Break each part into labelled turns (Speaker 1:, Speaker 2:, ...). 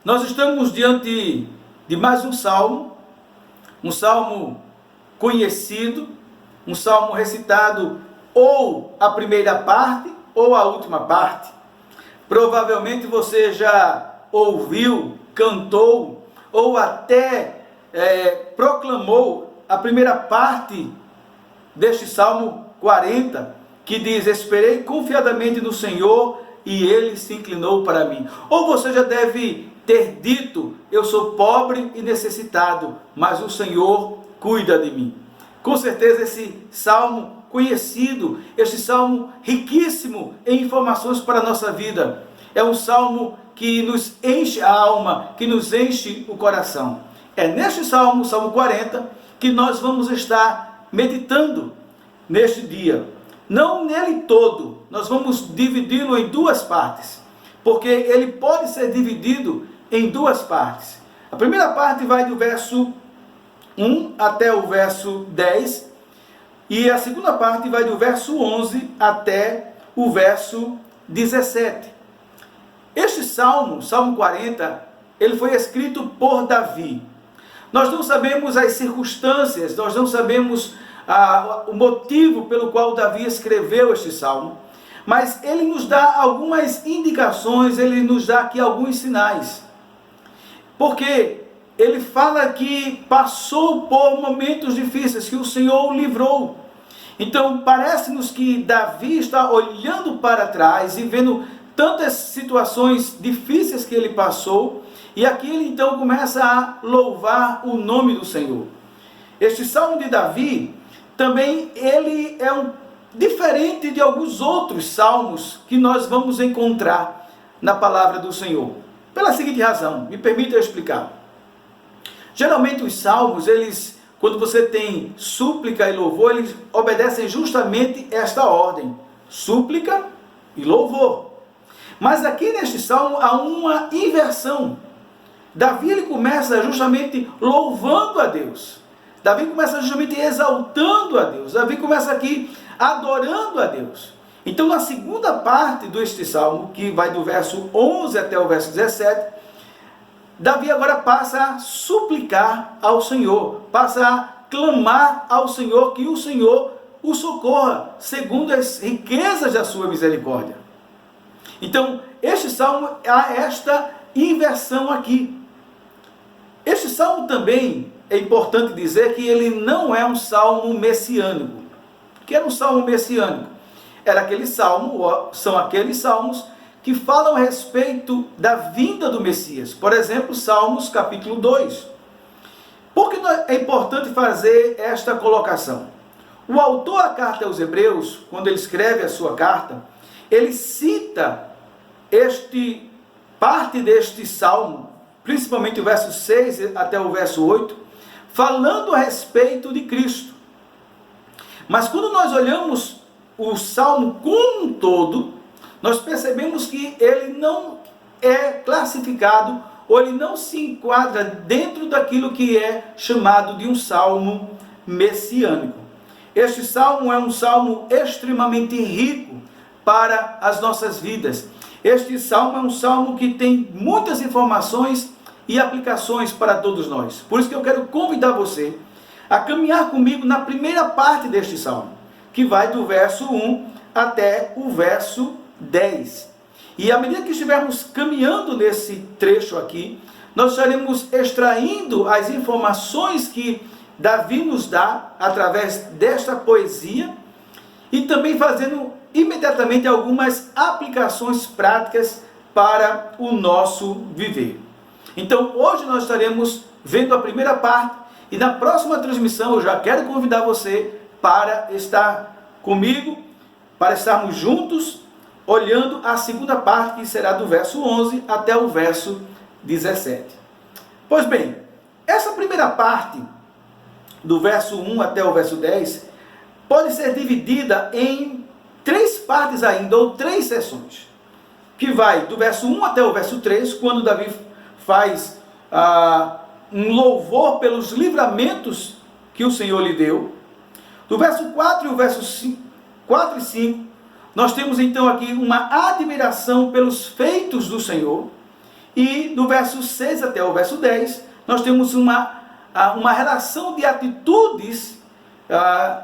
Speaker 1: Nós estamos diante de mais um salmo conhecido, um salmo recitado ou a primeira parte ou a última parte. Provavelmente você já ouviu, cantou ou até proclamou a primeira parte deste Salmo 40, que diz: esperei confiadamente no Senhor e Ele se inclinou para mim. Ou você já deve ter dito: eu sou pobre e necessitado, mas o Senhor cuida de mim. Com certeza esse salmo conhecido, este salmo riquíssimo em informações para a nossa vida, é um salmo que nos enche a alma, que nos enche o coração. É neste salmo, Salmo 40, que nós vamos estar meditando neste dia. Não nele todo, nós vamos dividi-lo em duas partes, porque ele pode ser dividido em duas partes. A primeira parte vai do verso 1 até o verso 10, e a segunda parte vai do verso 11 até o verso 17. Este salmo, Salmo 40, ele foi escrito por Davi. Nós não sabemos as circunstâncias, nós não sabemos o motivo pelo qual Davi escreveu este salmo, mas ele nos dá algumas indicações, ele nos dá aqui alguns sinais. Porque ele fala que passou por momentos difíceis, que o Senhor o livrou. Então parece-nos que Davi está olhando para trás e vendo tantas situações difíceis que ele passou, e aqui ele então começa a louvar o nome do Senhor. Este salmo de Davi, também ele é diferente de alguns outros salmos que nós vamos encontrar na palavra do Senhor. Pela seguinte razão, me permita eu explicar. Geralmente os salmos, quando você tem súplica e louvor, eles obedecem justamente esta ordem: súplica e louvor. Mas aqui neste salmo há uma inversão. Davi ele começa justamente louvando a Deus. Davi começa justamente exaltando a Deus. Davi começa aqui adorando a Deus. Então, na segunda parte deste salmo, que vai do verso 11 até o verso 17, Davi agora passa a suplicar ao Senhor, passa a clamar ao Senhor que o Senhor o socorra, segundo as riquezas da sua misericórdia. Então, este salmo há esta inversão aqui. Este salmo também é importante dizer que ele não é um salmo messiânico. O que era um salmo messiânico? São aqueles salmos que falam a respeito da vinda do Messias. Por exemplo, Salmos capítulo 2. Por que é importante fazer esta colocação? O autor da carta aos Hebreus, quando ele escreve a sua carta, ele cita parte deste salmo, principalmente o verso 6 até o verso 8, falando a respeito de Cristo. Mas quando nós olhamos o salmo como um todo, nós percebemos que ele não é classificado, ou ele não se enquadra dentro daquilo que é chamado de um salmo messiânico. Este salmo é um salmo extremamente rico para as nossas vidas. Este salmo é um salmo que tem muitas informações e aplicações para todos nós. Por isso que eu quero convidar você a caminhar comigo na primeira parte deste salmo, que vai do verso 1 até o verso 10. E à medida que estivermos caminhando nesse trecho aqui, nós estaremos extraindo as informações que Davi nos dá através desta poesia e também fazendo imediatamente algumas aplicações práticas para o nosso viver. Então hoje nós estaremos vendo a primeira parte e na próxima transmissão eu já quero convidar você para estar comigo, para estarmos juntos olhando a segunda parte, que será do verso 11 até o verso 17. Pois bem, essa primeira parte, do verso 1 até o verso 10, pode ser dividida em 3 partes ainda, ou 3 sessões, que vai do verso 1 até o verso 3, quando Davi faz um louvor pelos livramentos que o Senhor lhe deu. Do verso 4 e o verso 4 e 5, nós temos então aqui uma admiração pelos feitos do Senhor. E no verso 6 até o verso 10, nós temos uma relação de atitudes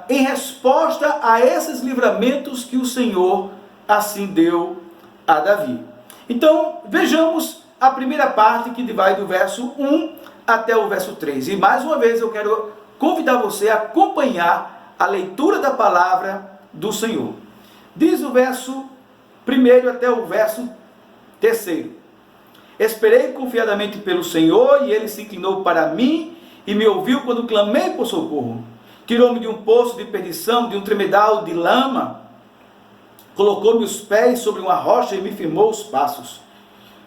Speaker 1: em resposta a esses livramentos que o Senhor assim deu a Davi. Então, vejamos a primeira parte, que vai do verso 1 até o verso 3. E mais uma vez eu quero convidar você a acompanhar a leitura da palavra do Senhor. Diz o verso 1 até o verso 3. Esperei confiadamente pelo Senhor, e ele se inclinou para mim e me ouviu quando clamei por socorro. Tirou-me de um poço de perdição, de um tremedal de lama. Colocou-me os pés sobre uma rocha e me firmou os passos.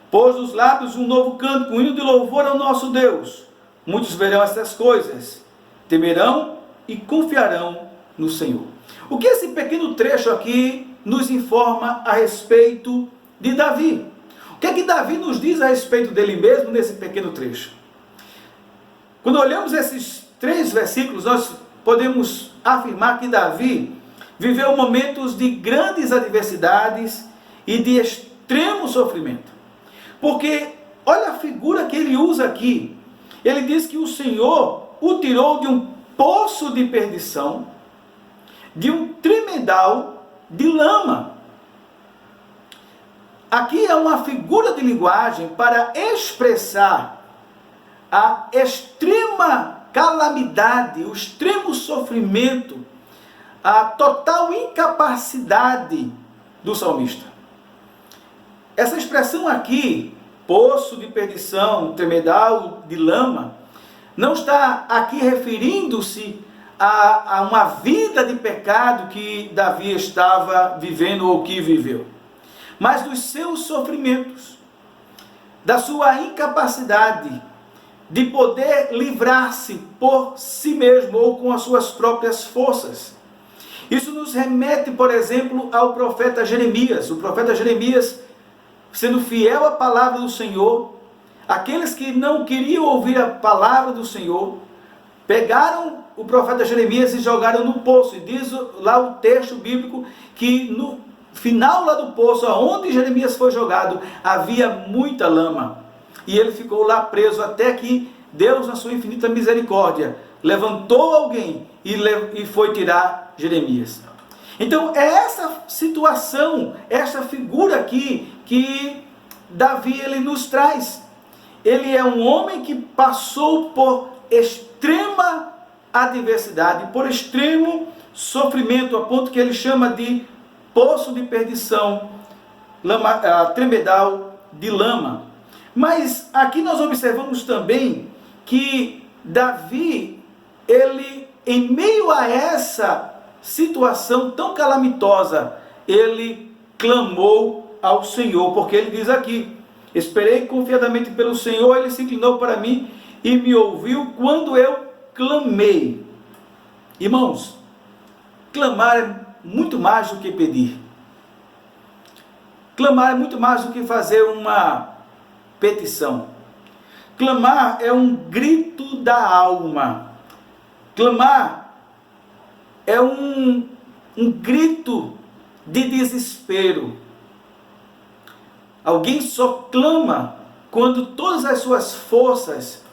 Speaker 1: Pôs nos lábios um novo cântico, um hino de louvor ao nosso Deus. Muitos verão essas coisas, temerão e confiarão no Senhor. O que esse pequeno trecho aqui nos informa a respeito de Davi? O que é que Davi nos diz a respeito dele mesmo nesse pequeno trecho? Quando olhamos esses 3 versículos, nós podemos afirmar que Davi viveu momentos de grandes adversidades e de extremo sofrimento. Porque olha a figura que ele usa aqui. Ele diz que o Senhor o tirou de um poço de perdição, de um tremedal de lama. Aqui é uma figura de linguagem para expressar a extrema calamidade, o extremo sofrimento, a total incapacidade do salmista. Essa expressão aqui, poço de perdição, tremedal de lama, não está aqui referindo-se a uma vida de pecado que Davi estava vivendo ou que viveu, mas dos seus sofrimentos, da sua incapacidade de poder livrar-se por si mesmo ou com as suas próprias forças. Isso nos remete, por exemplo, ao profeta Jeremias. O profeta Jeremias, sendo fiel à palavra do Senhor, aqueles que não queriam ouvir a palavra do Senhor, pegaram o profeta Jeremias e jogaram no poço. E diz lá o texto bíblico que no final lá do poço, aonde Jeremias foi jogado, havia muita lama. E ele ficou lá preso até que Deus, na sua infinita misericórdia, levantou alguém e foi tirar Jeremias. Então é essa situação, essa figura aqui que Davi ele nos traz. Ele é um homem que passou por extrema adversidade, por extremo sofrimento, a ponto que ele chama de poço de perdição, tremedal de lama. Mas aqui nós observamos também que Davi, ele, em meio a essa situação tão calamitosa, ele clamou ao Senhor, porque ele diz aqui: esperei confiadamente pelo Senhor, ele se inclinou para mim e me ouviu quando eu clamei. Irmãos, clamar é muito mais do que pedir. Clamar é muito mais do que fazer uma petição. Clamar é um grito da alma. Clamar é um grito de desespero. Alguém só clama quando todas as suas forças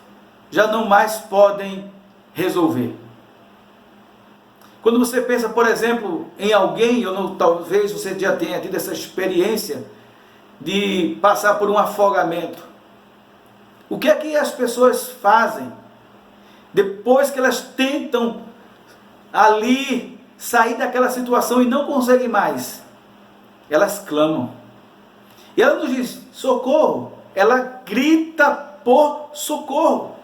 Speaker 1: já não mais podem resolver. Quando você pensa, por exemplo, em alguém, talvez você já tenha tido essa experiência de passar por um afogamento. O que é que as pessoas fazem depois que elas tentam ali sair daquela situação e não conseguem mais? Elas clamam. E ela nos diz socorro. Ela grita por socorro.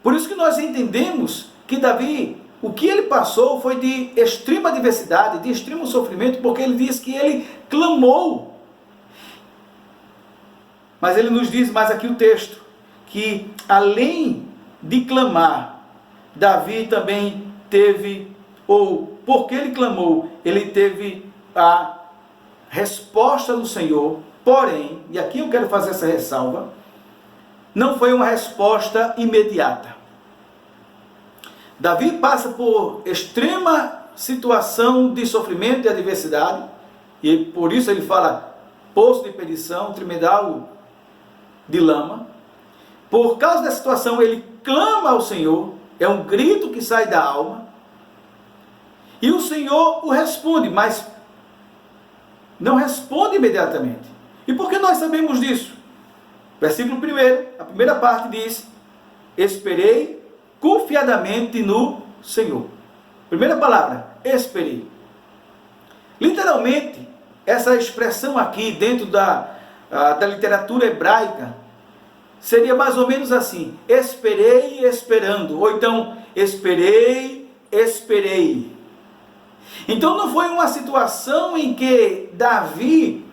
Speaker 1: Por isso que nós entendemos que Davi, o que ele passou foi de extrema adversidade, de extremo sofrimento, porque ele diz que ele clamou. Mas ele nos diz mais aqui o texto, que além de clamar, Davi também teve, ou porque ele clamou, ele teve a resposta do Senhor. Porém, e aqui eu quero fazer essa ressalva, não foi uma resposta imediata. Davi passa por extrema situação de sofrimento e adversidade, e por isso ele fala poço de perdição, tremedal de lama. Por causa da situação, ele clama ao Senhor, é um grito que sai da alma, e o Senhor o responde, mas não responde imediatamente. E por que nós sabemos disso? Versículo 1, a primeira parte diz: esperei confiadamente no Senhor. Primeira palavra, esperei. Literalmente, essa expressão aqui dentro da literatura hebraica seria mais ou menos assim: esperei esperando, ou então esperei, esperei. Então não foi uma situação em que Davi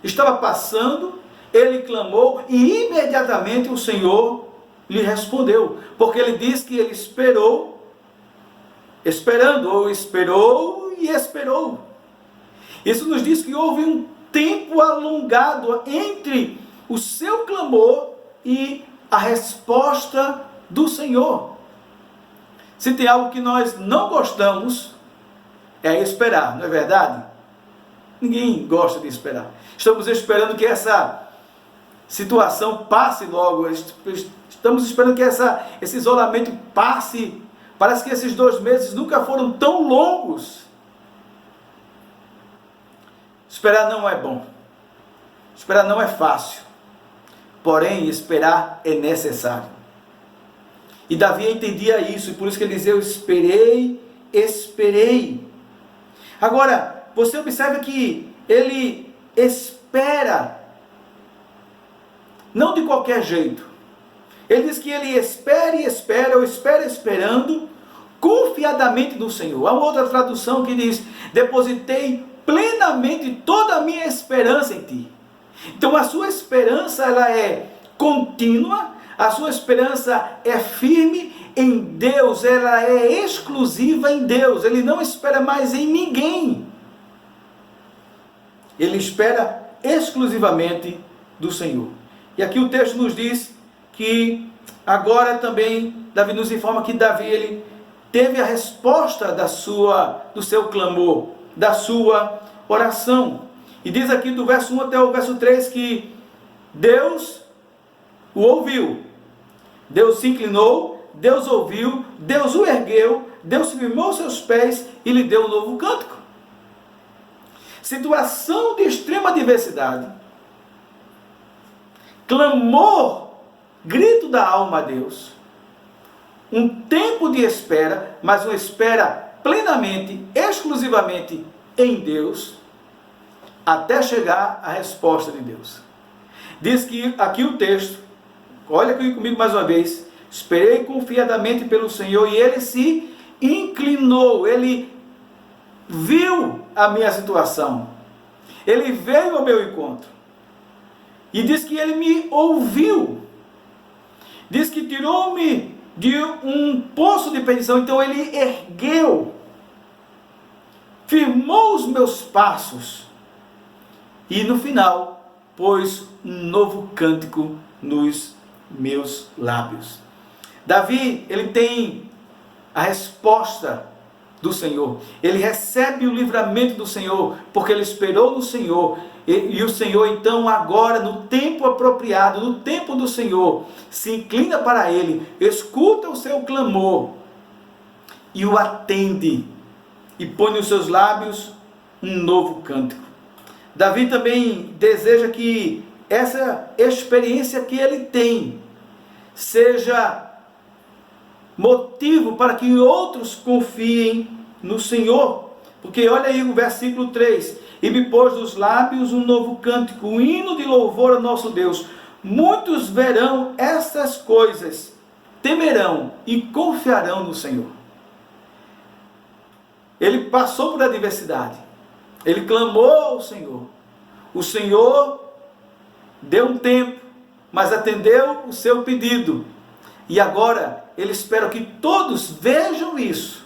Speaker 1: estava passando, ele clamou e imediatamente o Senhor lhe respondeu, porque ele diz que ele esperou, esperando, ou esperou e esperou. Isso nos diz que houve um tempo alongado entre o seu clamor e a resposta do Senhor. Se tem algo que nós não gostamos, é esperar, não é verdade? Ninguém gosta de esperar. Estamos esperando que essa situação passe logo. Estamos esperando que esse isolamento passe. Parece que esses 2 meses nunca foram tão longos. Esperar não é bom. Esperar não é fácil. Porém, esperar é necessário. E Davi entendia isso, e por isso que ele dizia: eu esperei, esperei. Agora, você observa que ele espera, não de qualquer jeito. Ele diz que ele espera e espera, ou espera esperando, confiadamente no Senhor. Há uma outra tradução que diz: depositei plenamente toda a minha esperança em ti. Então a sua esperança, ela é contínua, a sua esperança é firme em Deus, ela é exclusiva em Deus. Ele não espera mais em ninguém. Ele espera exclusivamente do Senhor. E aqui o texto nos diz que agora também Davi nos informa que Davi ele teve a resposta do seu clamor, da sua oração. E diz aqui do verso 1 até o verso 3 que Deus o ouviu. Deus se inclinou, Deus ouviu, Deus o ergueu, Deus firmou seus pés e lhe deu um novo cântico. Situação de extrema adversidade. Clamor, grito da alma a Deus. Um tempo de espera, mas uma espera plenamente, exclusivamente em Deus, até chegar a resposta de Deus. Diz que aqui o texto, olha aqui comigo mais uma vez: esperei confiadamente pelo Senhor e ele se inclinou, ele viu a minha situação, ele veio ao meu encontro, e diz que ele me ouviu, diz que tirou-me de um poço de perdição, então ele ergueu, firmou os meus passos, e no final pôs um novo cântico nos meus lábios. Davi, ele tem a resposta do Senhor, ele recebe o livramento do Senhor, porque ele esperou no Senhor, e o Senhor então agora, no tempo apropriado, no tempo do Senhor, se inclina para ele, escuta o seu clamor, e o atende, e põe nos seus lábios um novo cântico. Davi também deseja que essa experiência que ele tem seja motivo para que outros confiem no Senhor. Porque olha aí o versículo 3: e me pôs dos lábios um novo cântico, um hino de louvor ao nosso Deus. Muitos verão estas coisas, temerão e confiarão no Senhor. Ele passou por adversidade, ele clamou ao Senhor, o Senhor deu um tempo, mas atendeu o seu pedido, e agora ele espera que todos vejam isso,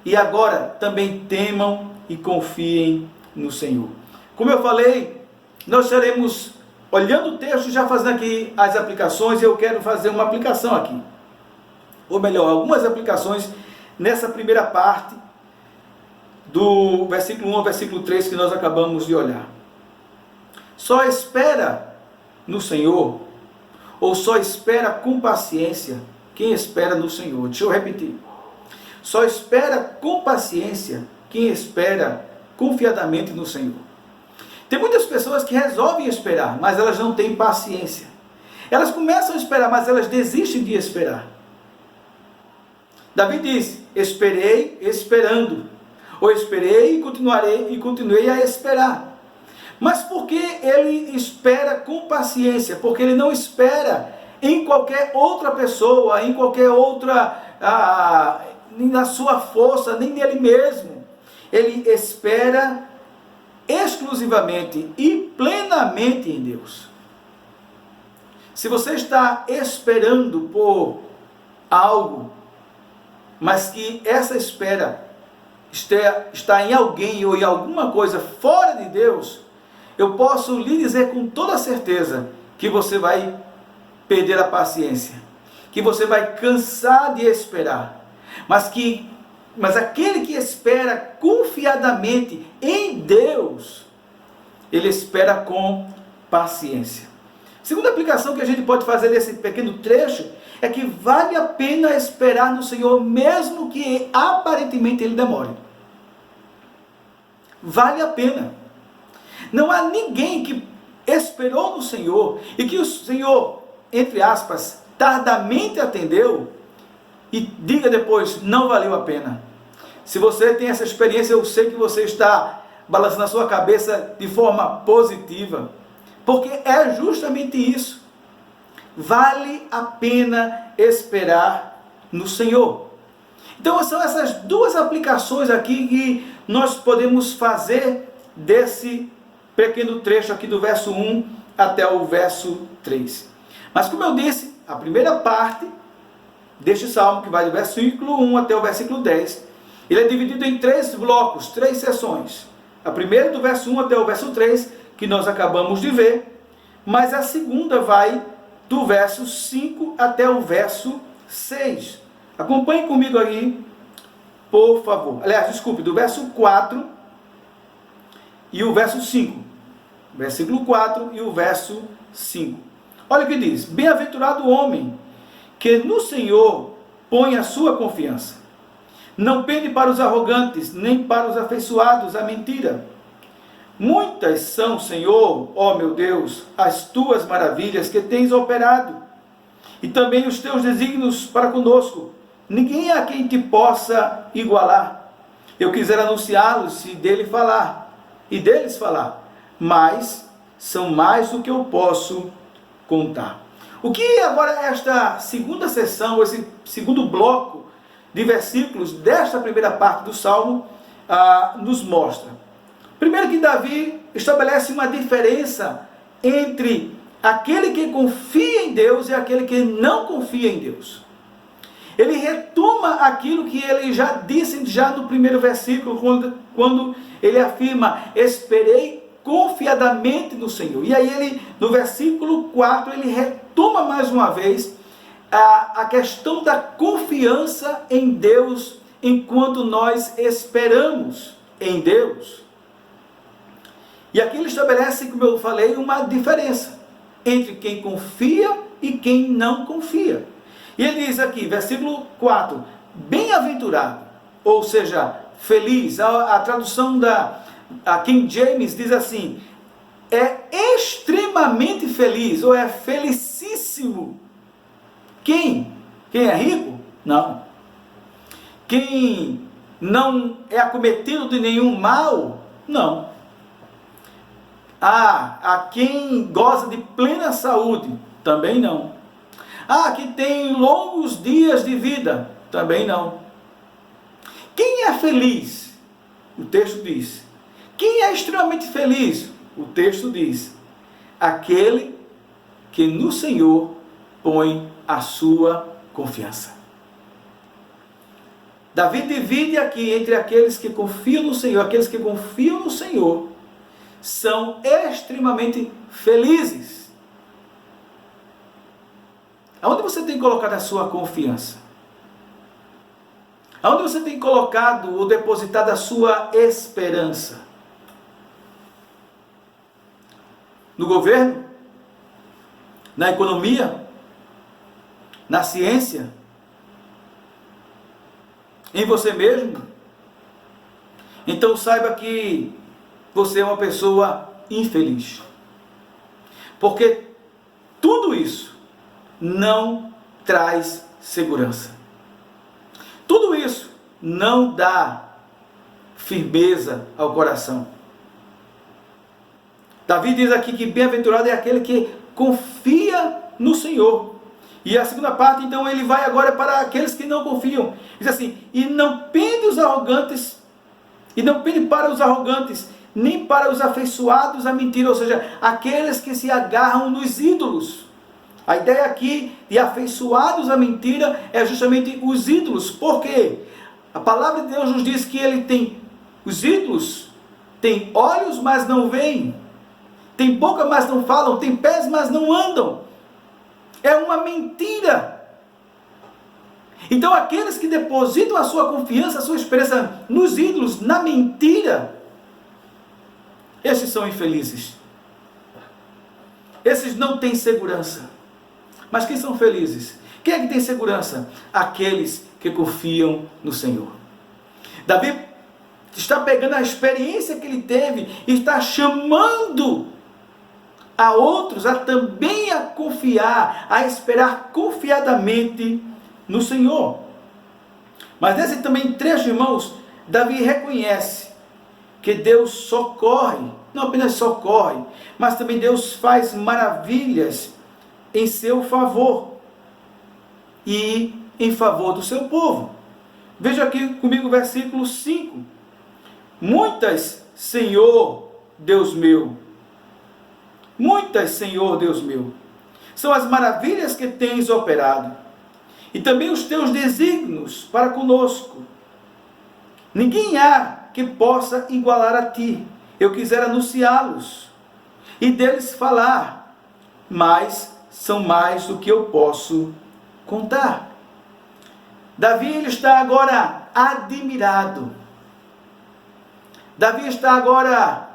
Speaker 1: e agora também temam e confiem no Senhor. Como eu falei, nós estaremos olhando o texto e já fazendo aqui as aplicações, e eu quero fazer uma aplicação aqui, ou melhor, algumas aplicações nessa primeira parte, do versículo 1 ao versículo 3 que nós acabamos de olhar. Só espera no Senhor ou só espera com paciência quem espera no Senhor. Deixa eu repetir. Só espera com paciência quem espera confiadamente no Senhor. Tem muitas pessoas que resolvem esperar, mas elas não têm paciência. Elas começam a esperar, mas elas desistem de esperar. Davi disse: esperei esperando, ou esperei e continuei a esperar. Mas por que ele espera com paciência? Porque ele não espera em qualquer outra pessoa, em qualquer outra, nem na sua força, nem nele mesmo. Ele espera exclusivamente e plenamente em Deus. Se você está esperando por algo, mas que essa espera está em alguém ou em alguma coisa fora de Deus, eu posso lhe dizer com toda certeza que você vai perder a paciência, que você vai cansar de esperar, mas aquele que espera confiadamente em Deus, ele espera com paciência. Segunda aplicação que a gente pode fazer desse pequeno trecho é que vale a pena esperar no Senhor, mesmo que aparentemente ele demore. Vale a pena. Não há ninguém que esperou no Senhor e que o Senhor, entre aspas, tardamente atendeu e diga depois: não valeu a pena. Se você tem essa experiência, eu sei que você está balançando a sua cabeça de forma positiva, porque é justamente isso. Vale a pena esperar no Senhor. Então são essas duas aplicações aqui que nós podemos fazer desse pequeno trecho aqui do verso 1 até o verso 3. Mas como eu disse, a primeira parte deste salmo, que vai do versículo 1 até o versículo 10, ele é dividido em 3 blocos, 3 sessões. A primeira do verso 1 até o verso 3, que nós acabamos de ver, mas a segunda vai do verso 5 até o verso 6. Acompanhe comigo aí, por favor. Aliás, desculpe, do verso 4 e o verso 5. Versículo 4 e o verso 5. Olha o que diz: bem-aventurado o homem que no Senhor põe a sua confiança. Não pende para os arrogantes, nem para os afeiçoados à mentira. Muitas são, Senhor, ó meu Deus, as tuas maravilhas que tens operado, e também os teus desígnios para conosco. Ninguém há quem te possa igualar. Eu quisera anunciá-los e deles falar, mas são mais do que eu posso contar. O que agora esta segunda sessão, esse segundo bloco de versículos desta primeira parte do Salmo nos mostra? Primeiro que Davi estabelece uma diferença entre aquele que confia em Deus e aquele que não confia em Deus. Ele retoma aquilo que ele já disse já no primeiro versículo, quando ele afirma: esperei confiadamente no Senhor. E aí ele, no versículo 4, ele retoma mais uma vez a questão da confiança em Deus, enquanto nós esperamos em Deus. E aqui ele estabelece, como eu falei, uma diferença entre quem confia e quem não confia. E ele diz aqui, versículo 4, bem-aventurado, ou seja, feliz. A tradução a King James diz assim: é extremamente feliz, ou é felicíssimo. Quem? Quem é rico? Não. Quem não é acometido de nenhum mal? Não. A quem goza de plena saúde? Também não. Que tem longos dias de vida? Também não. Quem é feliz? O texto diz. Quem é extremamente feliz? O texto diz: aquele que no Senhor põe a sua confiança. Davi divide aqui entre aqueles que confiam no Senhor. Aqueles que confiam no Senhor são extremamente felizes. Aonde você tem colocado a sua confiança? Aonde você tem colocado ou depositado a sua esperança? No governo? Na economia? na ciência, em você mesmo, então saiba que você é uma pessoa infeliz. Porque tudo isso não traz segurança. Tudo isso não dá firmeza ao coração. Davi diz aqui que bem-aventurado é aquele que confia no Senhor. E a segunda parte, então, ele vai agora para aqueles que não confiam. Diz assim: e não pende os arrogantes, e não pende para os arrogantes, nem para os afeiçoados à mentira, ou seja, aqueles que se agarram nos ídolos. A ideia aqui de afeiçoados à mentira é justamente os ídolos. Por quê? A palavra de Deus nos diz que ele tem, os ídolos têm olhos, mas não veem, tem boca, mas não falam, tem pés, mas não andam. É uma mentira. Então aqueles que depositam a sua confiança, a sua esperança nos ídolos, na mentira, esses são infelizes. Esses não têm segurança. Mas quem são felizes? Quem é que tem segurança? Aqueles que confiam no Senhor. Davi está pegando a experiência que ele teve e está chamando a outros a também a confiar, a esperar confiadamente no Senhor. Mas nesse também trecho, irmãos, Davi reconhece que Deus socorre, não apenas socorre, mas também Deus faz maravilhas em seu favor e em favor do seu povo. Veja aqui comigo o versículo 5. Muitas, Senhor Deus meu, muitas, Senhor Deus meu, são as maravilhas que tens operado, e também os teus desígnios para conosco. Ninguém há que possa igualar a ti. Eu quisera anunciá-los e deles falar, mas são mais do que eu posso contar. Davi, ele está agora admirado. Davi está agora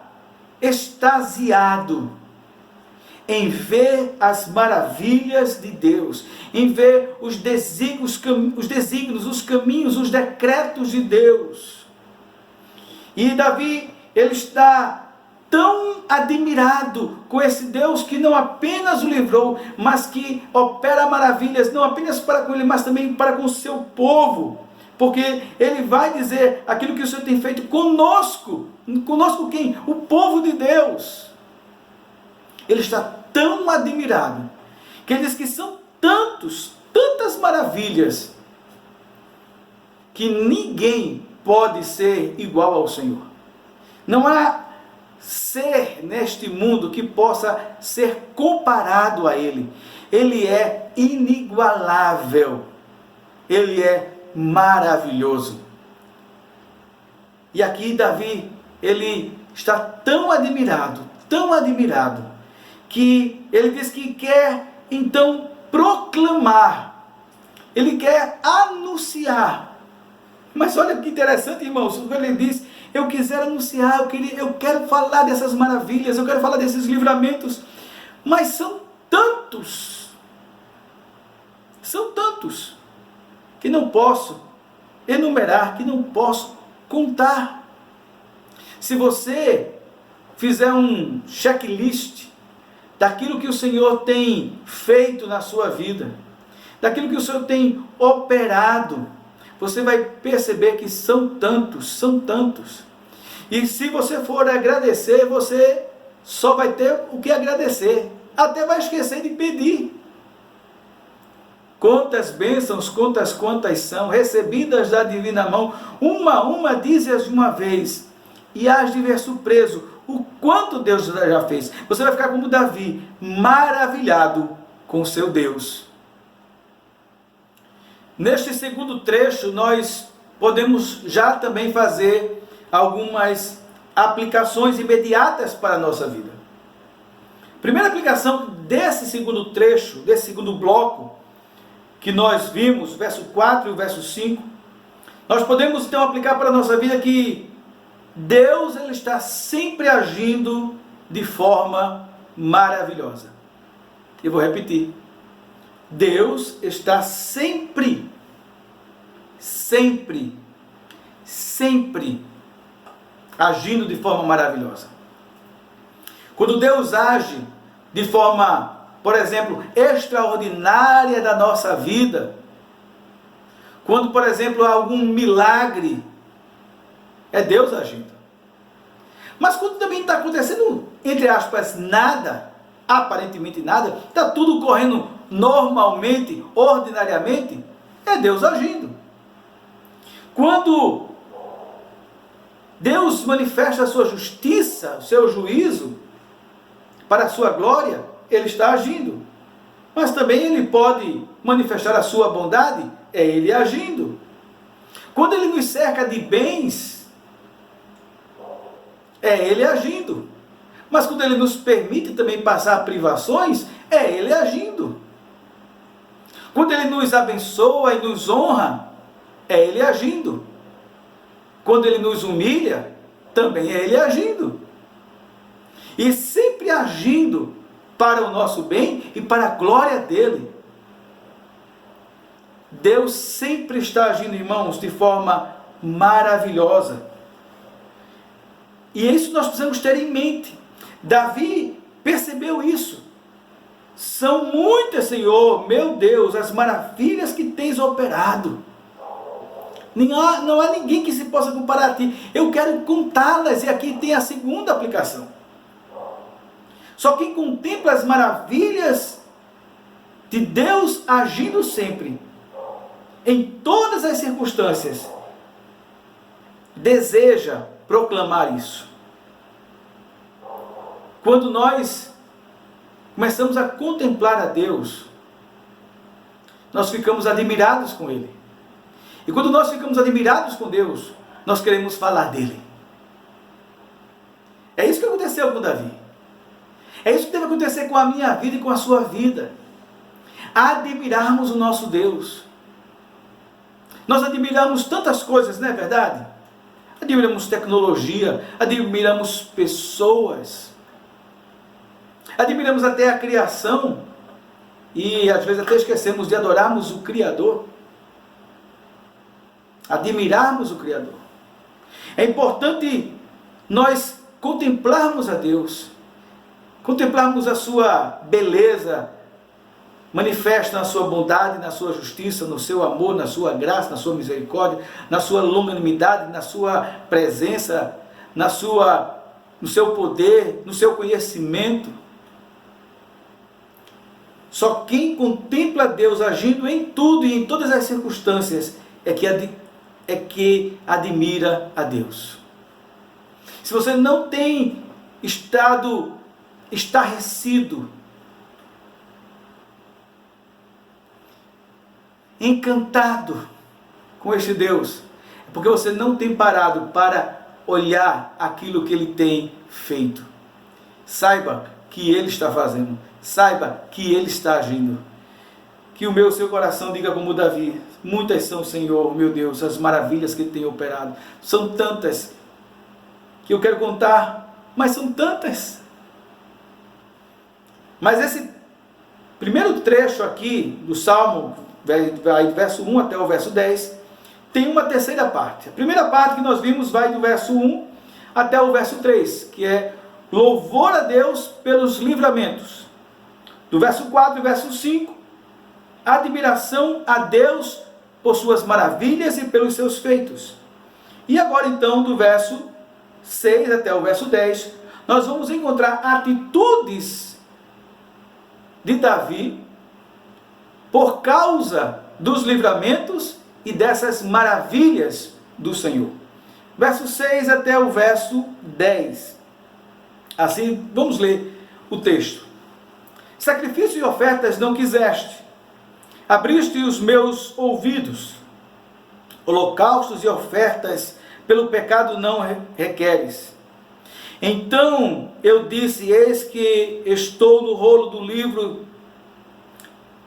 Speaker 1: extasiado em ver as maravilhas de Deus, em ver os desígnios, os caminhos, os decretos de Deus. E Davi, ele está tão admirado com esse Deus que não apenas o livrou, mas que opera maravilhas, não apenas para com ele, mas também para com o seu povo. Porque ele vai dizer aquilo que o Senhor tem feito conosco. Conosco quem? O povo de Deus. Ele está tão admirado, que ele diz que são tantas maravilhas, que ninguém pode ser igual ao Senhor. Não há ser neste mundo que possa ser comparado a Ele. Ele é inigualável. Ele é maravilhoso. E aqui Davi, ele está tão admirado, que ele diz que quer então proclamar, ele quer anunciar. Mas olha que interessante, irmãos, quando ele diz: eu quisera anunciar, eu quero falar dessas maravilhas, eu quero falar desses livramentos, mas são tantos, que não posso enumerar, que não posso contar. Se você fizer um checklist daquilo que o Senhor tem feito na sua vida, daquilo que o Senhor tem operado, você vai perceber que são tantos. E se você for agradecer, você só vai ter o que agradecer. Até vai esquecer de pedir. Quantas bênçãos, quantas são recebidas da divina mão, uma dize-as de uma vez, e hás de ver surpreso o quanto Deus já fez. Você vai ficar como Davi, maravilhado com o seu Deus. Neste segundo trecho, nós podemos já também fazer algumas aplicações imediatas para a nossa vida. Primeira aplicação desse segundo trecho, desse segundo bloco, que nós vimos, verso 4 e o verso 5, nós podemos então aplicar para a nossa vida que Deus, ele está sempre agindo de forma maravilhosa. Eu vou repetir. Deus está sempre agindo de forma maravilhosa. Quando Deus age de forma, por exemplo, extraordinária da nossa vida, quando, por exemplo, há algum milagre, é Deus agindo. Mas quando também está acontecendo, entre aspas, nada, aparentemente nada, está tudo correndo normalmente, ordinariamente, é Deus agindo. Quando Deus manifesta a sua justiça, o seu juízo, para a sua glória, Ele está agindo. Mas também Ele pode manifestar a sua bondade, é Ele agindo. Quando Ele nos cerca de bens, é Ele agindo. Mas quando Ele nos permite também passar privações, é Ele agindo. Quando Ele nos abençoa e nos honra, é Ele agindo. Quando Ele nos humilha, também é Ele agindo. E sempre agindo para o nosso bem e para a glória dEle. Deus sempre está agindo, irmãos, de forma maravilhosa. E é isso que nós precisamos ter em mente. Davi percebeu isso. São muitas, Senhor, meu Deus, as maravilhas que tens operado. Não há ninguém que se possa comparar a ti. Eu quero contá-las, e aqui tem a segunda aplicação. Só quem contempla as maravilhas de Deus agindo sempre, em todas as circunstâncias, deseja proclamar isso. Quando nós começamos a contemplar a Deus, nós ficamos admirados com Ele. E quando nós ficamos admirados com Deus, nós queremos falar dEle. É isso que aconteceu com Davi. É isso que deve acontecer com a minha vida e com a sua vida. Admirarmos o nosso Deus. Nós admiramos tantas coisas, não é verdade? Admiramos tecnologia, admiramos pessoas, admiramos até a criação, e às vezes até esquecemos de adorarmos o Criador. Admirarmos o Criador. É importante nós contemplarmos a Deus, contemplarmos a sua beleza, manifesta na sua bondade, na sua justiça, no seu amor, na sua graça, na sua misericórdia, na sua longanimidade, na sua presença, no seu poder, no seu conhecimento. Só quem contempla Deus agindo em tudo e em todas as circunstâncias é que admira a Deus. Se você não tem estado estarrecido, encantado com este Deus, é porque você não tem parado para olhar aquilo que Ele tem feito. Saiba que Ele está fazendo, saiba que Ele está agindo. Que o seu coração diga como Davi: muitas são, Senhor, meu Deus, as maravilhas que tem operado. São tantas que eu quero contar, mas são tantas. Mas esse primeiro trecho aqui do Salmo, vai do verso 1 até o verso 10, tem uma terceira parte. A primeira parte que nós vimos vai do verso 1 até o verso 3, que é louvor a Deus pelos livramentos. Do verso 4 e verso 5, admiração a Deus por suas maravilhas e pelos seus feitos. E agora então, do verso 6 até o verso 10, nós vamos encontrar atitudes de Davi por causa dos livramentos e dessas maravilhas do Senhor. Verso 6 até o verso 10. Assim, vamos ler o texto. Sacrifício e ofertas não quiseste, abriste os meus ouvidos. Holocaustos e ofertas pelo pecado não requeres. Então eu disse: eis que estou no rolo do livro,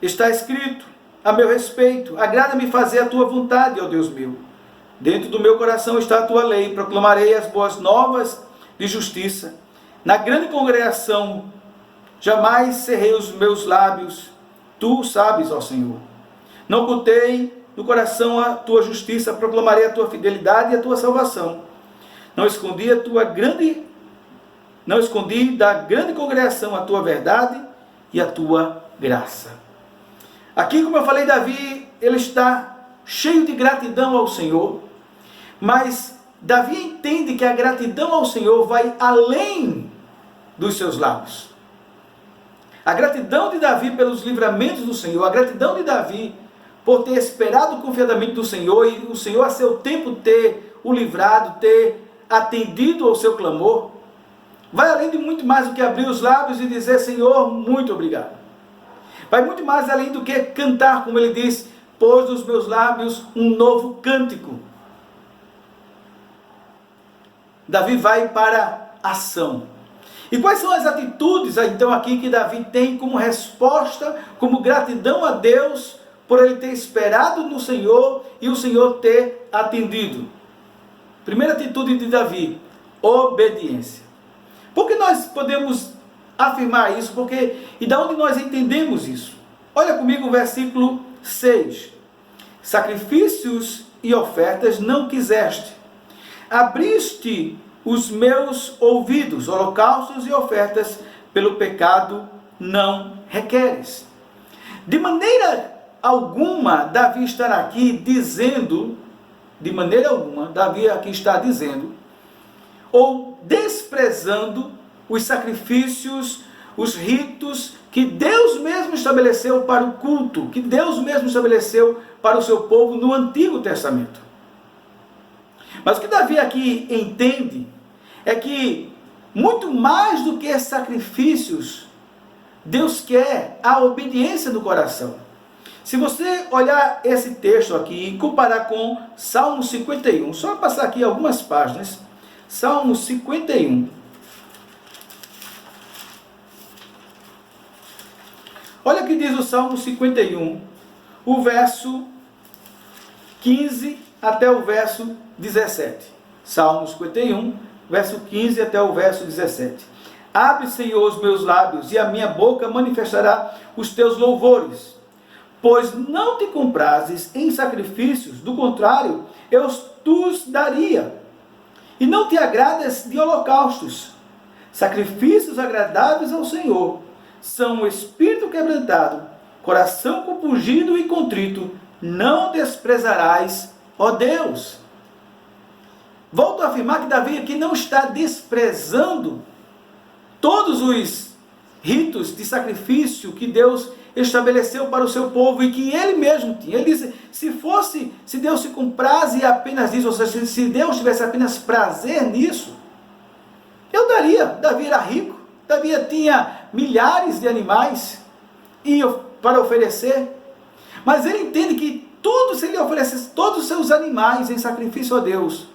Speaker 1: está escrito a meu respeito, agrada-me fazer a tua vontade, ó Deus meu. Dentro do meu coração está a tua lei, proclamarei as boas novas de justiça. Na grande congregação jamais cerrei os meus lábios, Tu sabes, ó Senhor. Não ocultei no coração a tua justiça, proclamarei a tua fidelidade e a tua salvação. Não escondi da grande congregação a tua verdade e a tua graça. Aqui, como eu falei, Davi, ele está cheio de gratidão ao Senhor, mas Davi entende que a gratidão ao Senhor vai além dos seus lábios. A gratidão de Davi pelos livramentos do Senhor, a gratidão de Davi por ter esperado confiadamente do Senhor e o Senhor a seu tempo ter o livrado, ter atendido ao seu clamor, vai além de muito mais do que abrir os lábios e dizer: Senhor, muito obrigado. Vai muito mais além do que cantar, como ele diz: pôs nos meus lábios um novo cântico. Davi vai para a ação. E quais são as atitudes, então, aqui que Davi tem como resposta, como gratidão a Deus, por ele ter esperado no Senhor e o Senhor ter atendido? Primeira atitude de Davi: obediência. Por que nós podemos afirmar isso? E de onde nós entendemos isso? Olha comigo o versículo 6. Sacrifícios e ofertas não quiseste. Abriste os meus ouvidos, holocaustos e ofertas pelo pecado não requeres. De maneira alguma, Davi está aqui dizendo, ou desprezando os sacrifícios, os ritos que Deus mesmo estabeleceu para o culto, que Deus mesmo estabeleceu para o seu povo no Antigo Testamento. Mas o que Davi aqui entende é que, muito mais do que sacrifícios, Deus quer a obediência do coração. Se você olhar esse texto aqui e comparar com Salmo 51, só passar aqui algumas páginas, Salmo 51. Olha o que diz o Salmo 51, o verso 15 até o verso 17. Salmo 51, verso 15 até o verso 17. Abre, Senhor, os meus lábios, e a minha boca manifestará os teus louvores. Pois não te comprases em sacrifícios, do contrário, eu os daria. E não te agradas de holocaustos. Sacrifícios agradáveis ao Senhor são o espírito quebrantado, coração compungido e contrito, não desprezarás, ó Deus. Volto a afirmar que Davi aqui não está desprezando todos os ritos de sacrifício que Deus estabeleceu para o seu povo e que ele mesmo tinha. Ele disse: se Deus se compraze apenas nisso, ou seja, se Deus tivesse apenas prazer nisso, eu daria. Davi era rico, Davi tinha milhares de animais para oferecer, mas ele entende que tudo, se ele oferecesse todos os seus animais em sacrifício a Deus,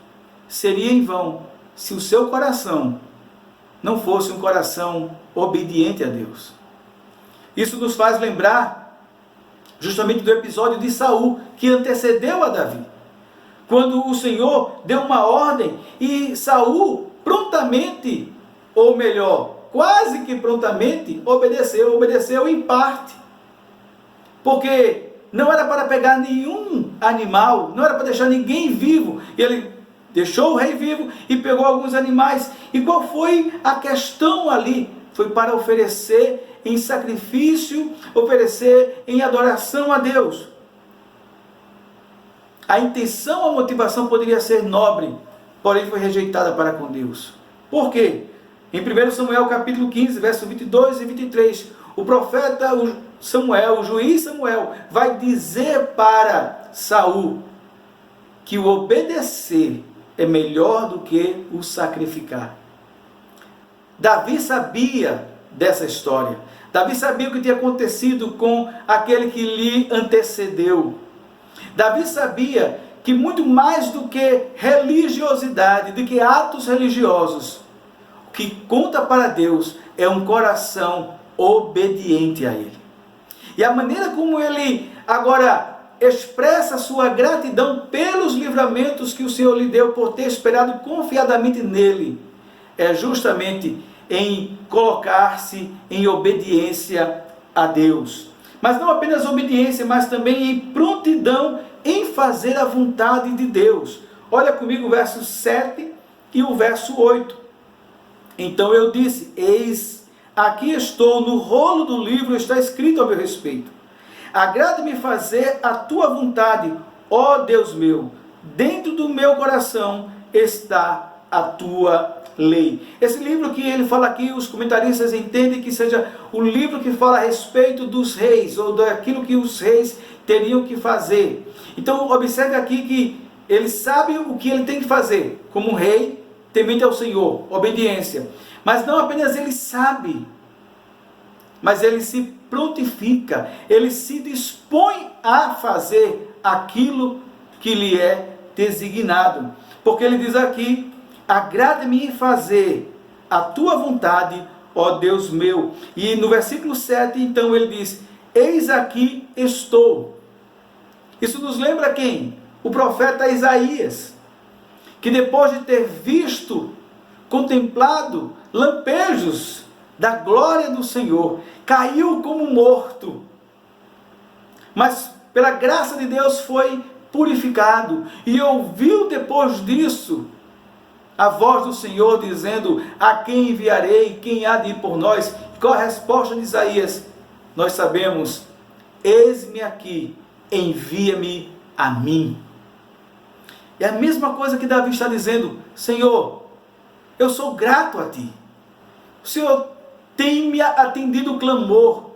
Speaker 1: seria em vão, se o seu coração não fosse um coração obediente a Deus. Isso nos faz lembrar justamente do episódio de Saul, que antecedeu a Davi, quando o Senhor deu uma ordem e Saul prontamente, ou melhor, quase que prontamente, obedeceu em parte, porque não era para pegar nenhum animal, não era para deixar ninguém vivo, e ele deixou o rei vivo e pegou alguns animais. E qual foi a questão ali? Foi para oferecer em sacrifício, oferecer em adoração a Deus. A intenção, a motivação poderia ser nobre, porém foi rejeitada para com Deus. Por quê? Em 1 Samuel capítulo 15, versos 22 e 23, o profeta Samuel, o juiz Samuel, vai dizer para Saul que o obedecer é melhor do que o sacrificar. Davi sabia dessa história. Davi sabia o que tinha acontecido com aquele que lhe antecedeu. Davi sabia que muito mais do que religiosidade, do que atos religiosos, o que conta para Deus é um coração obediente a Ele. E a maneira como ele agora expressa sua gratidão pelos livramentos que o Senhor lhe deu por ter esperado confiadamente nele, é justamente em colocar-se em obediência a Deus. Mas não apenas obediência, mas também em prontidão em fazer a vontade de Deus. Olha comigo o verso 7 e o verso 8. Então eu disse: eis, aqui estou, no rolo do livro está escrito a meu respeito. Agrada-me fazer a tua vontade, ó Deus meu. Dentro do meu coração está a tua lei. Esse livro que ele fala aqui, os comentaristas entendem que seja o livro que fala a respeito dos reis, ou daquilo que os reis teriam que fazer. Então observe aqui que ele sabe o que ele tem que fazer, como um rei, temente ao Senhor, obediência. Mas não apenas ele sabe, mas ele se prontifica, ele se dispõe a fazer aquilo que lhe é designado. Porque ele diz aqui: agrada-me em fazer a tua vontade, ó Deus meu. E no versículo 7, então, ele diz: eis aqui estou. Isso nos lembra quem? O profeta Isaías, que depois de ter visto, contemplado lampejos da glória do Senhor, caiu como morto. Mas pela graça de Deus foi purificado e ouviu depois disso a voz do Senhor dizendo: a quem enviarei? Quem há de ir por nós? Qual a resposta de Isaías? Nós sabemos: eis-me aqui, envia-me a mim. É a mesma coisa que Davi está dizendo: Senhor, eu sou grato a ti. O Senhor tem me atendido o clamor.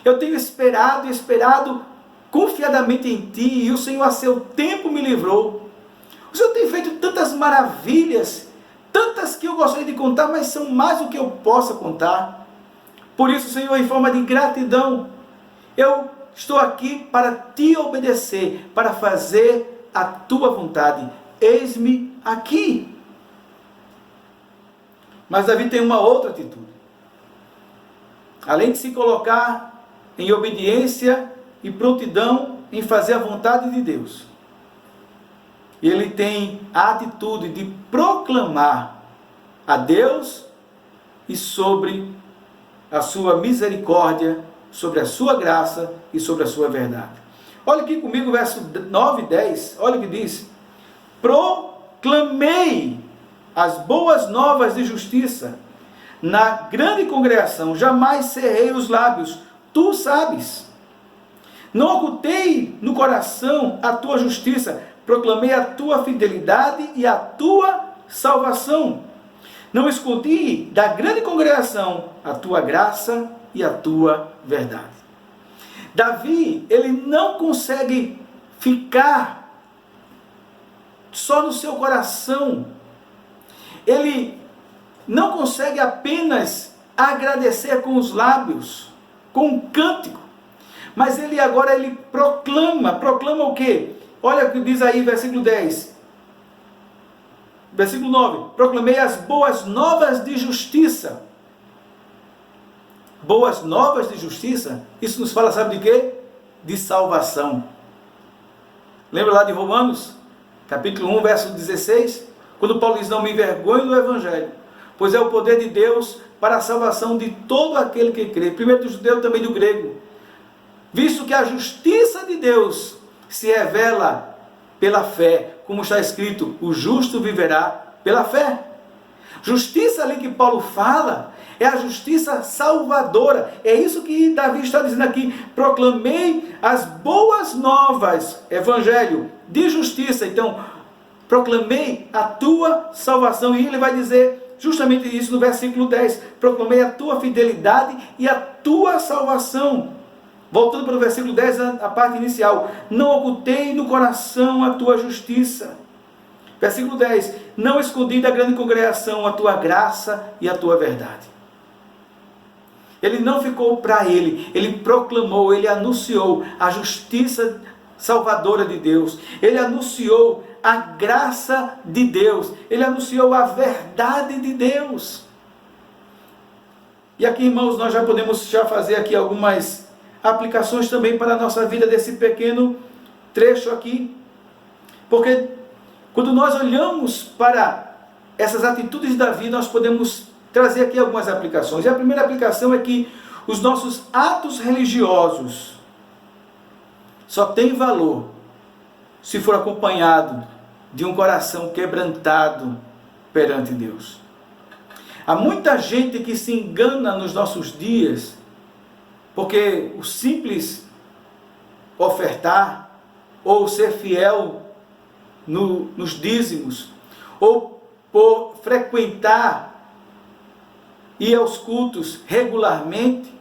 Speaker 1: Eu tenho esperado confiadamente em ti, e o Senhor a seu tempo me livrou. O Senhor tem feito tantas maravilhas, tantas que eu gostaria de contar, mas são mais do que eu possa contar. Por isso, Senhor, em forma de gratidão, eu estou aqui para te obedecer, para fazer a tua vontade. Eis-me aqui. Mas Davi tem uma outra atitude. Além de se colocar em obediência e prontidão em fazer a vontade de Deus, ele tem a atitude de proclamar a Deus e sobre a sua misericórdia, sobre a sua graça e sobre a sua verdade. Olha aqui comigo o verso 9 e 10, olha o que diz: proclamei as boas novas de justiça na grande congregação, jamais cerrei os lábios, tu sabes. Não ocultei no coração a tua justiça, proclamei a tua fidelidade e a tua salvação. Não escondi da grande congregação a tua graça e a tua verdade. Davi, ele não consegue ficar só no seu coração. Ele não consegue apenas agradecer com os lábios, com um cântico, mas ele proclama o quê? Olha o que diz aí, versículo 10. Versículo 9. Proclamei as boas novas de justiça. Boas novas de justiça? Isso nos fala, sabe de quê? De salvação. Lembra lá de Romanos? Capítulo 1, verso 16? Quando Paulo diz: não me envergonho do Evangelho, pois é o poder de Deus para a salvação de todo aquele que crê. Primeiro do judeu, também do grego. Visto que a justiça de Deus se revela pela fé, como está escrito: o justo viverá pela fé. Justiça ali que Paulo fala é a justiça salvadora. É isso que Davi está dizendo aqui: proclamei as boas novas, evangelho de justiça. Então, proclamei a tua salvação. E ele vai dizer justamente isso no versículo 10: proclamei a tua fidelidade e a tua salvação. Voltando para o versículo 10, a parte inicial: não ocultei no coração a tua justiça. Versículo 10: não escondi da grande congregação a tua graça e a tua verdade. Ele não ficou para ele proclamou, ele anunciou a justiça salvadora de Deus, ele anunciou a graça de Deus, ele anunciou a verdade de Deus. E aqui, irmãos, nós já podemos fazer aqui algumas aplicações também para a nossa vida desse pequeno trecho aqui. Porque quando nós olhamos para essas atitudes de Davi, nós podemos trazer aqui algumas aplicações. E a primeira aplicação é que os nossos atos religiosos só tem valor se for acompanhado de um coração quebrantado perante Deus. Há muita gente que se engana nos nossos dias, porque o simples ofertar, ou ser fiel nos dízimos, ou por frequentar, ir aos cultos regularmente,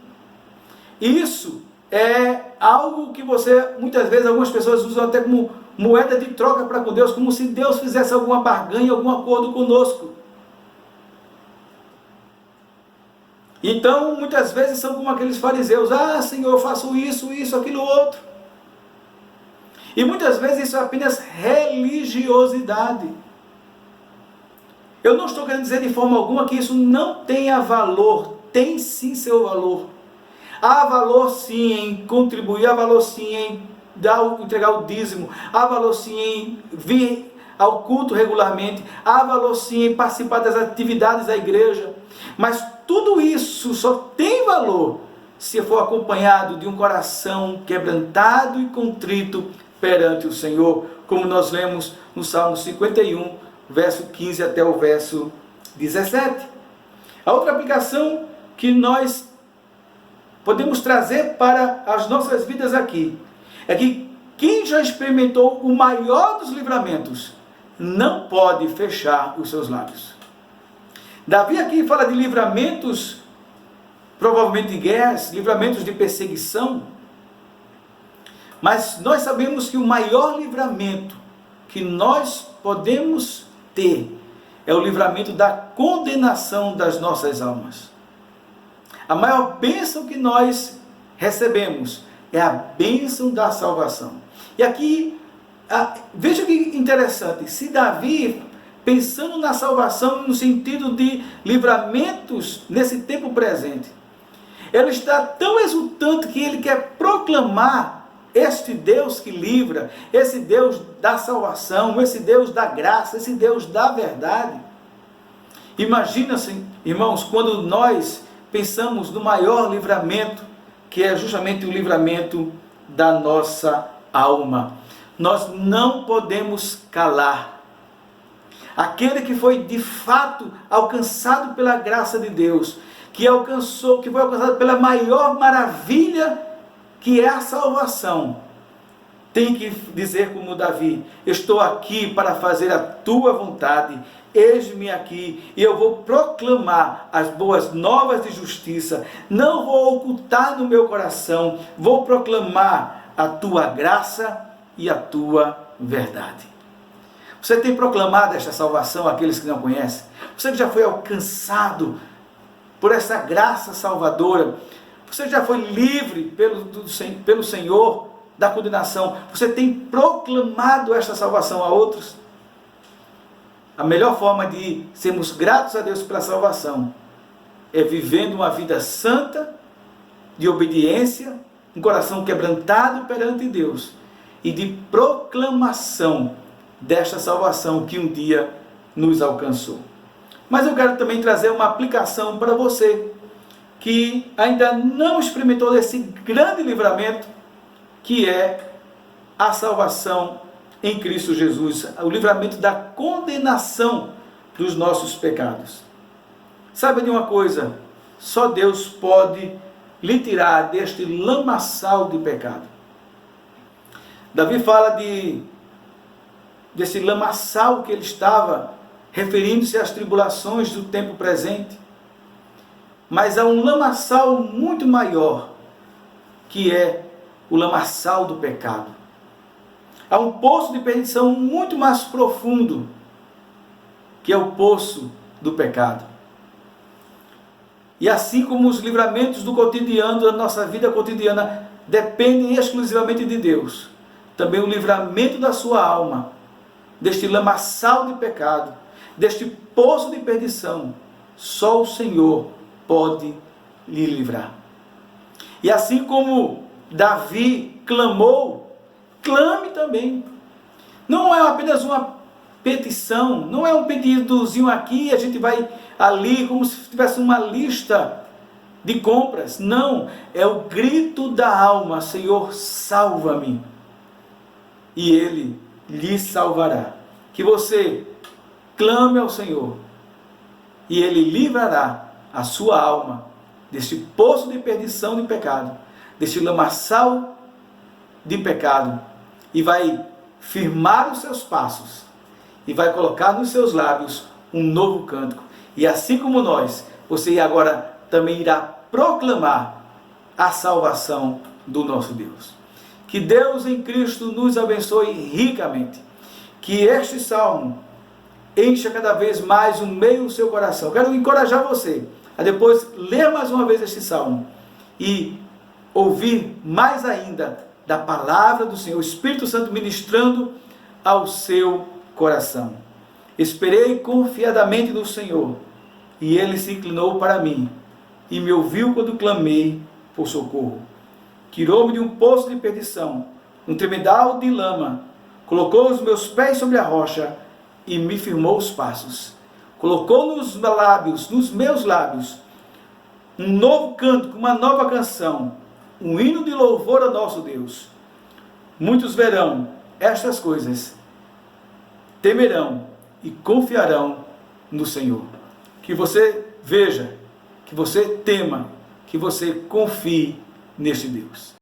Speaker 1: isso é algo que muitas vezes, algumas pessoas usam até como moeda de troca para com Deus, como se Deus fizesse alguma barganha, algum acordo conosco. Então, muitas vezes são como aqueles fariseus: ah, Senhor, eu faço isso, aquilo, outro. E muitas vezes isso é apenas religiosidade. Eu não estou querendo dizer de forma alguma que isso não tenha valor. Tem sim seu valor. Há valor sim em contribuir, há valor sim em entregar o dízimo, há valor sim em vir ao culto regularmente, há valor sim em participar das atividades da igreja. Mas tudo isso só tem valor se for acompanhado de um coração quebrantado e contrito perante o Senhor, como nós lemos no Salmo 51, verso 15 até o verso 17. A outra aplicação que nós podemos trazer para as nossas vidas aqui é que quem já experimentou o maior dos livramentos não pode fechar os seus lábios. Davi aqui fala de livramentos, provavelmente de guerras, livramentos de perseguição, mas nós sabemos que o maior livramento que nós podemos ter é o livramento da condenação das nossas almas. A maior bênção que nós recebemos é a bênção da salvação. E aqui, veja que interessante, se Davi, pensando na salvação no sentido de livramentos nesse tempo presente, ele está tão exultante que ele quer proclamar este Deus que livra, esse Deus da salvação, esse Deus da graça, esse Deus da verdade. Imagina-se, irmãos, quando nós pensamos no maior livramento, que é justamente o livramento da nossa alma. Nós não podemos calar. Aquele que foi de fato alcançado pela graça de Deus, que foi alcançado pela maior maravilha que é a salvação, tem que dizer como Davi: estou aqui para fazer a tua vontade, eis-me aqui, e eu vou proclamar as boas novas de justiça, não vou ocultar no meu coração, vou proclamar a tua graça e a tua verdade. Você tem proclamado esta salvação àqueles que não conhecem? Você que já foi alcançado por essa graça salvadora, você já foi livre pelo Senhor da condenação, você tem proclamado esta salvação a outros? A melhor forma de sermos gratos a Deus pela salvação é vivendo uma vida santa, de obediência, um coração quebrantado perante Deus e de proclamação desta salvação que um dia nos alcançou. Mas eu quero também trazer uma aplicação para você que ainda não experimentou desse grande livramento, que é a salvação em Cristo Jesus, o livramento da condenação dos nossos pecados. Saiba de uma coisa: só Deus pode lhe tirar deste lamaçal de pecado. Davi fala desse lamaçal que ele estava, referindo-se às tribulações do tempo presente. Mas há um lamaçal muito maior, que é o lamaçal do pecado. Há um poço de perdição muito mais profundo, que é o poço do pecado. E assim como os livramentos do cotidiano, da nossa vida cotidiana, dependem exclusivamente de Deus, também o livramento da sua alma, deste lamaçal de pecado, deste poço de perdição, só o Senhor pode lhe livrar. E assim como Davi clamou, clame também. Não é apenas uma petição, não é um pedidozinho aqui, a gente vai ali como se tivesse uma lista de compras. Não, é o grito da alma: Senhor, salva-me. e Ele lhe salvará. Que você clame ao Senhor e Ele livrará a sua alma deste poço de perdição de pecado, deste lamaçal de pecado, e vai firmar os seus passos e vai colocar nos seus lábios um novo cântico. E assim como nós, você agora também irá proclamar a salvação do nosso Deus. Que Deus em Cristo nos abençoe ricamente. Que este salmo encha cada vez mais o meio do seu coração. Quero encorajar você a depois ler mais uma vez este salmo e ouvir mais ainda da palavra do Senhor, o Espírito Santo ministrando ao seu coração. Esperei confiadamente no Senhor, e Ele se inclinou para mim, e me ouviu quando clamei por socorro. Tirou-me de um poço de perdição, um tremedal de lama, colocou os meus pés sobre a rocha, e me firmou os passos. Colocou nos meus lábios, um novo cântico, uma nova canção, um hino de louvor ao nosso Deus. Muitos verão estas coisas, temerão e confiarão no Senhor. Que você veja, que você tema, que você confie neste Deus.